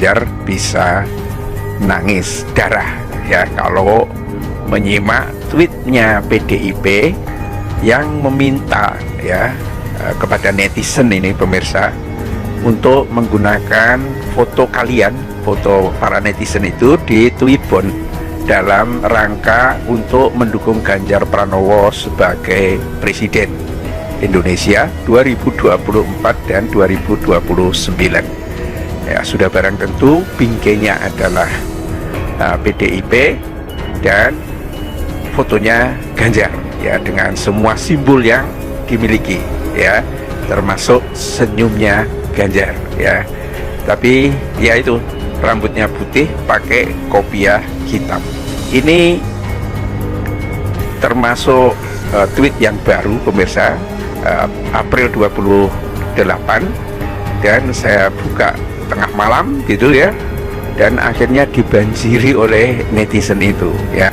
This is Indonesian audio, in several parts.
Ganjar bisa nangis darah ya kalau menyimak tweetnya PDIP yang meminta ya kepada netizen ini pemirsa untuk menggunakan foto kalian, foto para netizen itu di Twibbon dalam rangka untuk mendukung Ganjar Pranowo sebagai Presiden Indonesia 2024 dan 2029. Ya, sudah barang tentu bingkainya adalah PDIP dan fotonya Ganjar ya, dengan semua simbol yang dimiliki ya, termasuk senyumnya Ganjar ya. Tapi ya itu, rambutnya putih pakai kopiah hitam. Ini termasuk tweet yang baru pemirsa, April 28, dan saya buka tengah malam gitu ya, dan akhirnya dibanjiri oleh netizen itu ya.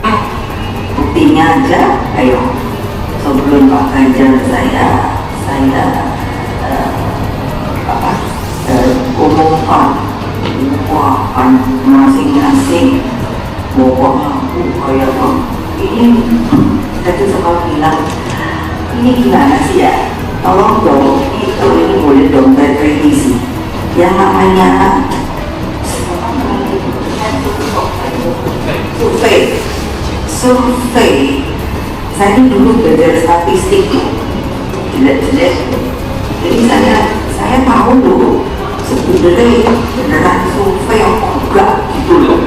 Buktinya aja, ayo sebelum Pak Ganjar saya umumkan kan masing-masing pokoknya aku kayak ini. Saya sempat bilang, ini gimana sih ya, tolong dong, ini boleh dong berkritisi yang namanya survei. Saya dulu belajar statistik jelek-jelek, jadi saya tahu dulu sebenarnya beneran survei apa enggak gitu loh.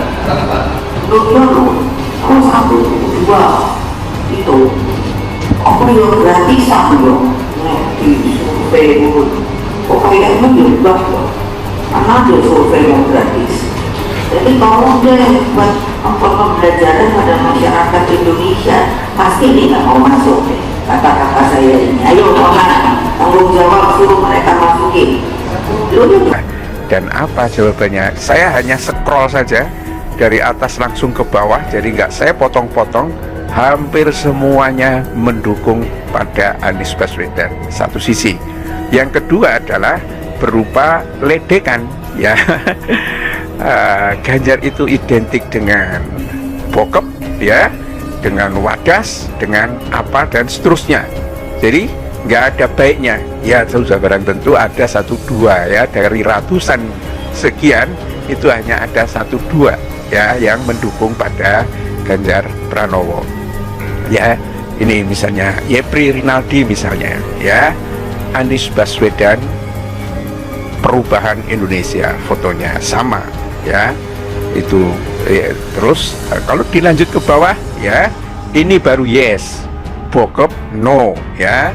Kalau 1, 2 itu apa ya gratisan loh di survei itu, pokoknya menyumbang loh, karena ada survei yang gratis. Jadi kalau deh buat pembelajaran pada masyarakat Indonesia, pasti ini nggak mau masuk deh kata-kata saya ini. Ayo tanggung jawab, suruh mereka masukin. Dan apa jawabannya? Saya hanya scroll saja dari atas langsung ke bawah, jadi nggak saya potong-potong. Hampir semuanya mendukung pada Anies Baswedan, satu sisi. Yang kedua adalah berupa ledekan ya. Ganjar itu identik dengan bokep ya, dengan wadas, dengan apa dan seterusnya. Jadi nggak ada baiknya ya, sudah barang tentu ada 1-2 ya, dari ratusan sekian itu hanya ada 1-2 ya yang mendukung pada Ganjar Pranowo ya. Ini misalnya Yepri Rinaldi misalnya ya, Anies Baswedan Perubahan Indonesia, fotonya sama ya, itu ya. Terus kalau dilanjut ke bawah ya, ini baru yes, bokep no ya.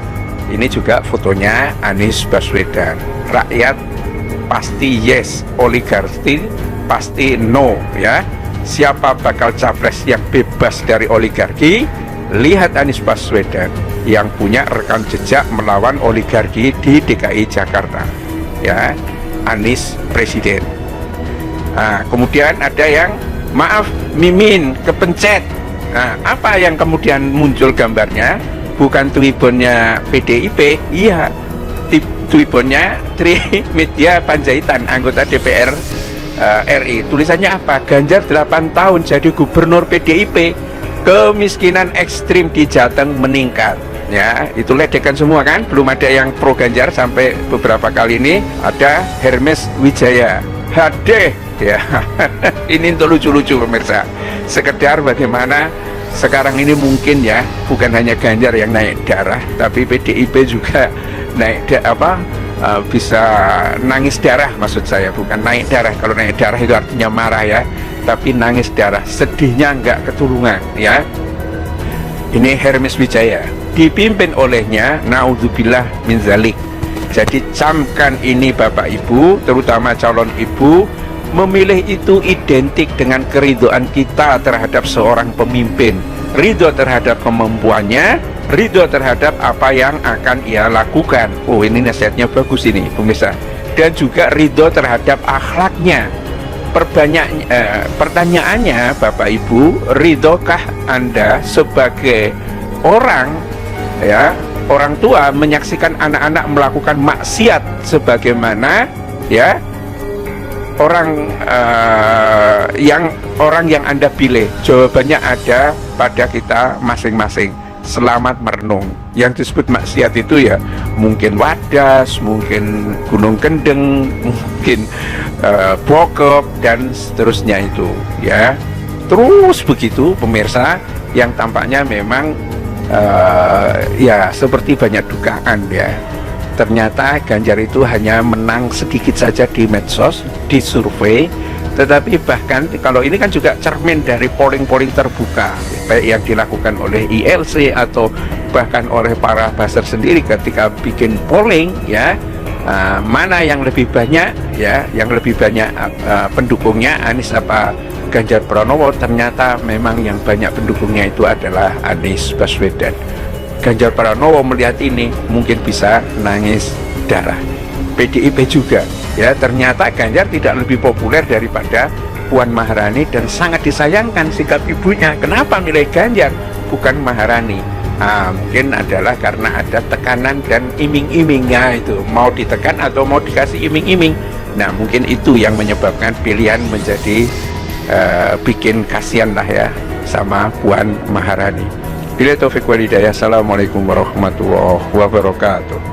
Ini juga fotonya Anies Baswedan. Rakyat pasti yes, oligarki pasti no ya. Siapa bakal capres yang bebas dari oligarki? Lihat Anies Baswedan yang punya rekam jejak melawan oligarki di DKI Jakarta ya, Anies Presiden. Nah, kemudian ada yang maaf Mimin kepencet. Nah, apa yang kemudian muncul gambarnya? Bukan Twibbonnya PDIP, iya, Twibbonnya Trimedia Panjaitan, anggota DPR RI. Tulisannya apa? Ganjar 8 tahun jadi gubernur PDIP, kemiskinan ekstrim di Jateng meningkat. Ya, itu ledekan semua kan? Belum ada yang pro Ganjar sampai beberapa kali ini. Ada Hermes Wijaya, hadeh ya. Ini untuk lucu-lucu pemirsa. Sekedar bagaimana sekarang ini mungkin ya, bukan hanya Ganjar yang naik darah, tapi PDIP juga naik bisa nangis darah, maksud saya bukan naik darah. Kalau naik darah itu artinya marah ya, tapi nangis darah, sedihnya nggak ketulungan ya. Ini Hermes Wijaya, dipimpin olehnya naudzubillah min zalik. Jadi camkan ini Bapak Ibu, terutama calon ibu, memilih itu identik dengan keridhaan kita terhadap seorang pemimpin, ridho terhadap kemampuannya, ridho terhadap apa yang akan ia lakukan. Oh, ini nasihatnya bagus ini pemirsa. Dan juga ridho terhadap akhlaknya. Pertanyaannya Bapak Ibu, ridhokah Anda sebagai orang ya, orang tua menyaksikan anak-anak melakukan maksiat sebagaimana ya orang yang Anda pilih, jawabannya ada pada kita masing-masing. Selamat merenung. Yang disebut maksiat itu ya mungkin wadas, mungkin gunung kendeng, mungkin bokep dan seterusnya itu ya. Terus begitu pemirsa, yang tampaknya memang ya seperti banyak dugaan ya. Ternyata Ganjar itu hanya menang sedikit saja di medsos, di survei, tetapi bahkan kalau ini kan juga cermin dari polling-polling terbuka, baik yang dilakukan oleh ILC atau bahkan oleh para buzzer sendiri ketika bikin polling ya, mana yang lebih banyak ya, yang lebih banyak pendukungnya Anies apa Ganjar Pranowo. Ternyata memang yang banyak pendukungnya itu adalah Anies Baswedan. Ganjar Pranowo melihat ini mungkin bisa nangis darah. PDIP juga ya, ternyata Ganjar tidak lebih populer daripada Puan Maharani dan sangat disayangkan sikap ibunya. Kenapa milih Ganjar bukan Maharani? Mungkin adalah karena ada tekanan dan iming-imingnya, itu mau ditekan atau mau dikasih iming-iming. Nah mungkin itu yang menyebabkan pilihan menjadi bikin kasihan lah ya sama Puan Maharani. Bila taufik walhidayah. Assalamualaikum warahmatullahi wabarakatuh.